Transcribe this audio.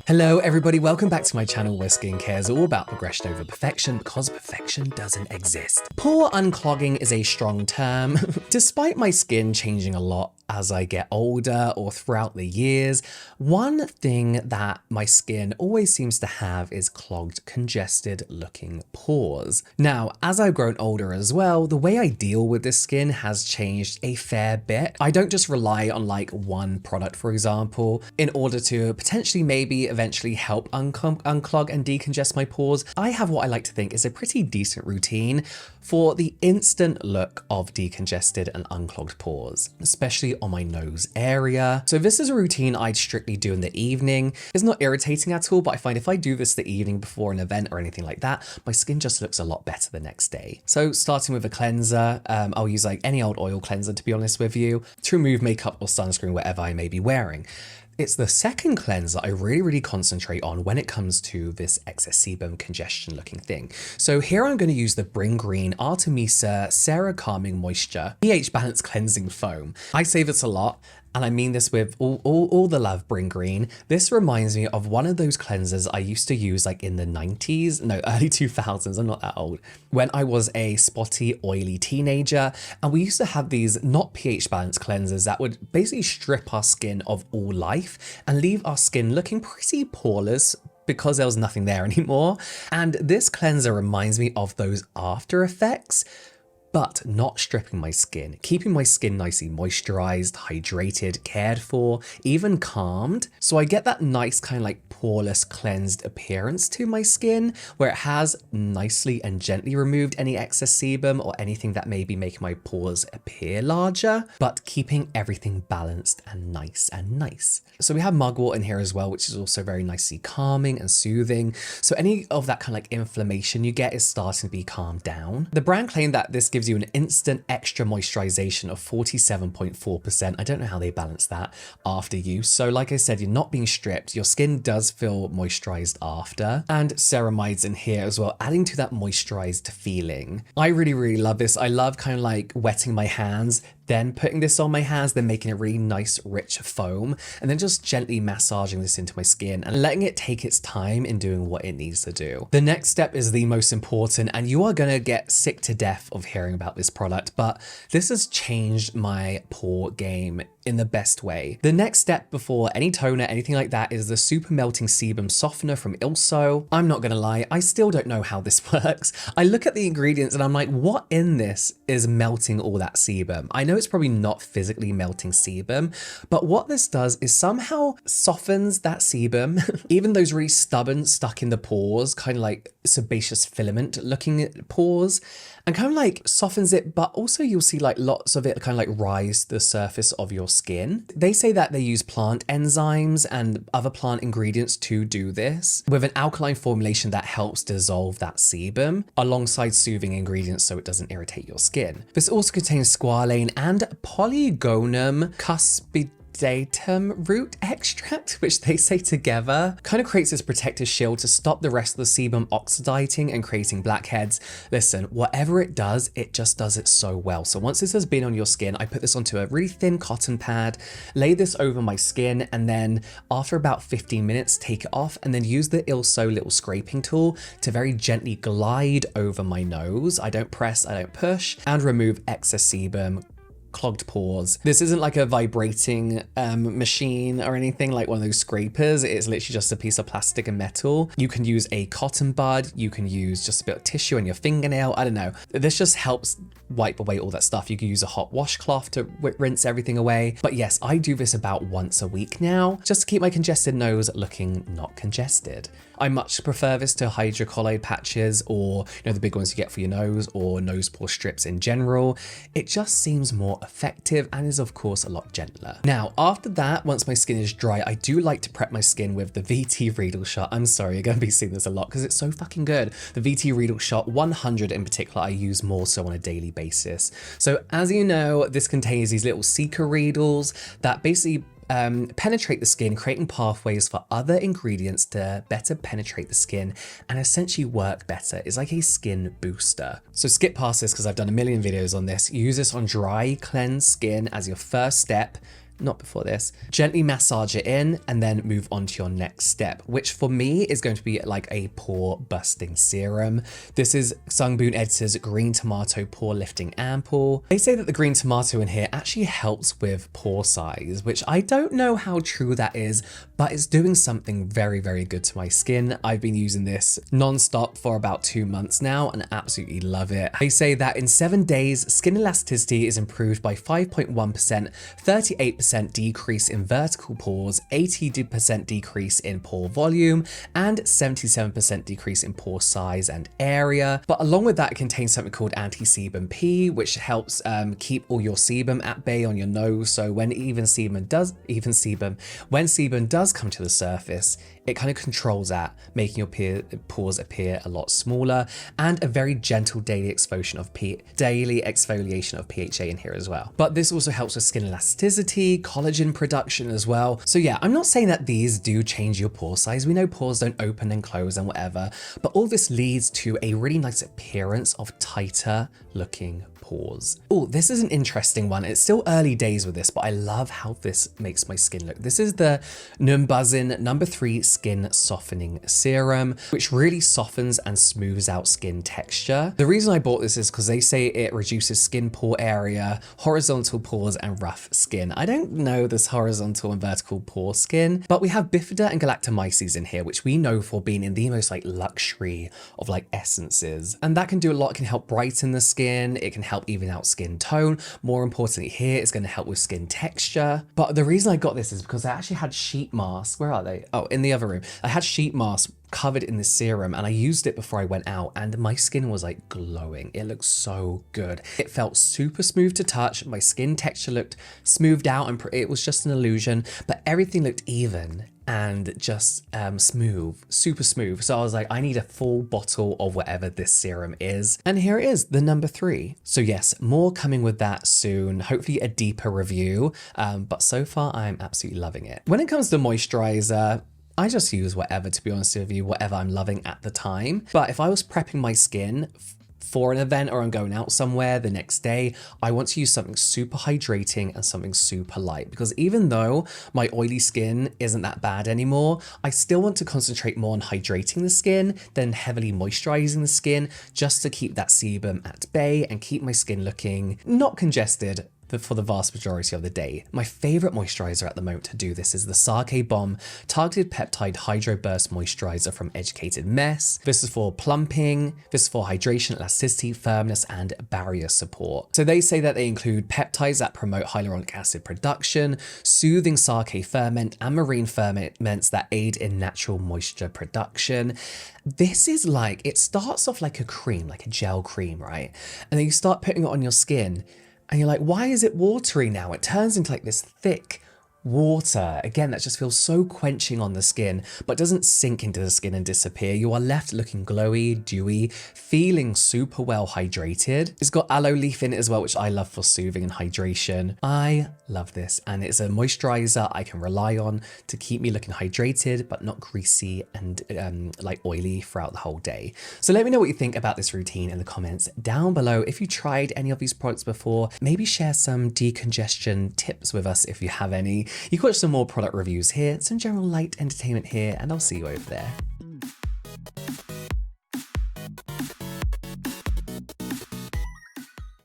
Hello everybody, welcome back to my channel where skincare is all about progression over perfection because perfection doesn't exist. Pore unclogging is a strong term. Despite my skin changing a lot as I get older or throughout the years, one thing that my skin always seems to have is clogged, congested looking pores. Now, as I've grown older as well, the way I deal with this skin has changed a fair bit. I don't just rely on like one product, for example, in order to potentially maybe eventually help unclog and decongest my pores. I have what I like to think is a pretty decent routine for the instant look of decongested and unclogged pores, especially on my nose area. So this is a routine I'd strictly do in the evening. It's not irritating at all, but I find if I do this the evening before an event or anything like that, my skin just looks a lot better the next day. So starting with a cleanser, I'll use like any old oil cleanser to be honest with you, to remove makeup or sunscreen, whatever I may be wearing. It's the second cleanser I really concentrate on when it comes to this excess sebum congestion looking thing. So here I'm going to use the BRINGGREEN Artemisia Cera Calming Moisture pH Balance Cleansing Foam. I say this a lot, and I mean this with all the love, BRINGGREEN. This reminds me of one of those cleansers I used to use like in the 90s, no, early 2000s, I'm not that old, when I was a spotty, oily teenager. And we used to have these not pH balance cleansers that would basically strip our skin of all life and leave our skin looking pretty poreless because there was nothing there anymore. And this cleanser reminds me of those after effects, but not stripping my skin, keeping my skin nicely moisturized, hydrated, cared for, even calmed. So I get that nice kind of like poreless cleansed appearance to my skin where it has nicely and gently removed any excess sebum or anything that may be making my pores appear larger, but keeping everything balanced and nice and nice. So we have mugwort in here as well, which is also very nicely calming and soothing. So any of that kind of like inflammation you get is starting to be calmed down. The brand claimed that this gives you an instant extra moisturization of 47.4%. I don't know how they balance that after use. So like I said, you're not being stripped. Your skin does feel moisturized after, and ceramides in here as well, adding to that moisturized feeling. I really love this. I love kind of like wetting my hands, then putting this on my hands, then making a really nice rich foam, and then just gently massaging this into my skin and letting it take its time in doing what it needs to do. The next step is the most important, and you are gonna get sick to death of hearing about this product, but this has changed my pore game in the best way. The next step before any toner, anything like that, is the super melting sebum softener from Ilso. I'm not gonna lie, I still don't know how this works. I look at the ingredients and I'm like, what in this is melting all that sebum? I know it's probably not physically melting sebum, but what this does is somehow softens that sebum, even those really stubborn, stuck in the pores, kind of like sebaceous filament looking at pores, and kind of like softens it, but also you'll see like lots of it kind of like rise to the surface of your skin. They say that they use plant enzymes and other plant ingredients to do this with an alkaline formulation that helps dissolve that sebum alongside soothing ingredients so it doesn't irritate your skin. This also contains squalane and Polygonum cuspidatum root extract, which they say together kind of creates this protective shield to stop the rest of the sebum oxidizing and creating blackheads. Listen, whatever it does, it just does it so well. So once this has been on your skin, I put this onto a really thin cotton pad, lay this over my skin, and then after about 15 minutes, take it off and then use the Ilso little scraping tool to very gently glide over my nose. I don't press, I don't push, and remove excess sebum, clogged pores. This isn't like a vibrating machine or anything like one of those scrapers. It's literally just a piece of plastic and metal. You can use a cotton bud, you can use just a bit of tissue on your fingernail, I don't know. This just helps wipe away all that stuff. You can use a hot washcloth to rinse everything away. But yes, I do this about once a week now, just to keep my congested nose looking not congested. I much prefer this to hydrocolloid patches or, you know, the big ones you get for your nose or nose pore strips in general. It just seems more effective and is of course a lot gentler. Now, after that, once my skin is dry, I do like to prep my skin with the VT Reedle Shot. I'm sorry, you're gonna be seeing this a lot because it's so fucking good. The VT Reedle Shot 100 in particular, I use more so on a daily basis. So as you know, this contains these little seeker Reedles that basically penetrate the skin, creating pathways for other ingredients to better penetrate the skin and essentially work better. It's like a skin booster. So skip past this because I've done a million videos on this. Use this on dry, cleansed skin as your first step. not before this. Gently massage it in and then move on to your next step, which for me is going to be like a pore busting serum. This is Sungbloom Editor's Green Tomato Pore Lifting Ampoule. They say that the green tomato in here actually helps with pore size, which I don't know how true that is, but it's doing something very, very good to my skin. I've been using this non-stop for about 2 months now and absolutely love it. They say that in 7 days, skin elasticity is improved by 5.1%, 38% decrease in vertical pores, 80% decrease in pore volume, and 77% decrease in pore size and area. But along with that, it contains something called anti-sebum P, which helps keep all your sebum at bay on your nose. So when sebum does come to the surface, it kind of controls that, making your pores appear a lot smaller, and a very gentle daily exfoliation of PHA in here as well. But this also helps with skin elasticity, collagen production as well. So yeah, I'm not saying that these do change your pore size. We know pores don't open and close and whatever, but all this leads to a really nice appearance of tighter looking pores. Oh, this is an interesting one. It's still early days with this, but I love how this makes my skin look. This is the numbuzin No. 3 Skin Softening Serum, which really softens and smooths out skin texture. The reason I bought this is because they say it reduces skin pore area, horizontal pores, and rough skin. I don't know this horizontal and vertical pore skin, but we have bifida and galactomyces in here, which we know for being in the most like luxury of like essences. And that can do a lot. It can help brighten the skin. It can help even out skin tone. More importantly here, it's going to help with skin texture. But the reason I got this is because I actually had sheet masks. Where are they? Oh, in the other room. I had sheet masks covered in this serum and I used it before I went out and my skin was like glowing. It looked so good. It felt super smooth to touch. My skin texture looked smoothed out and it was just an illusion, but everything looked even and just smooth, super smooth. So I was like, I need a full bottle of whatever this serum is. And here it is, the No. 3. So yes, more coming with that soon, hopefully a deeper review. But so far I'm absolutely loving it. When it comes to moisturizer, I just use whatever, to be honest with you, whatever I'm loving at the time. But if I was prepping my skin for an event or I'm going out somewhere the next day, I want to use something super hydrating and something super light, because even though my oily skin isn't that bad anymore, I still want to concentrate more on hydrating the skin than heavily moisturizing the skin, just to keep that sebum at bay and keep my skin looking not congested for the vast majority of the day. My favorite moisturizer at the moment to do this is the Balm Targeted Peptide Hydro Burst Moisturizer from Educated Mess. This is for plumping, this is for hydration, elasticity, firmness, and barrier support. So they say that they include peptides that promote hyaluronic acid production, soothing sake ferment, and marine ferments that aid in natural moisture production. This is like, it starts off like a cream, like a gel cream, right? And then you start putting it on your skin, and you're like, why is it watery now? It turns into like this thick water. Again, that just feels so quenching on the skin, but doesn't sink into the skin and disappear. You are left looking glowy, dewy, feeling super well hydrated. It's got aloe leaf in it as well, which I love for soothing and hydration. I love this, and it's a moisturizer I can rely on to keep me looking hydrated, but not greasy and like oily throughout the whole day. So let me know what you think about this routine in the comments down below. If you tried any of these products before, maybe share some decongestion tips with us if you have any. You can watch some more product reviews here, some general light entertainment here, and I'll see you over there.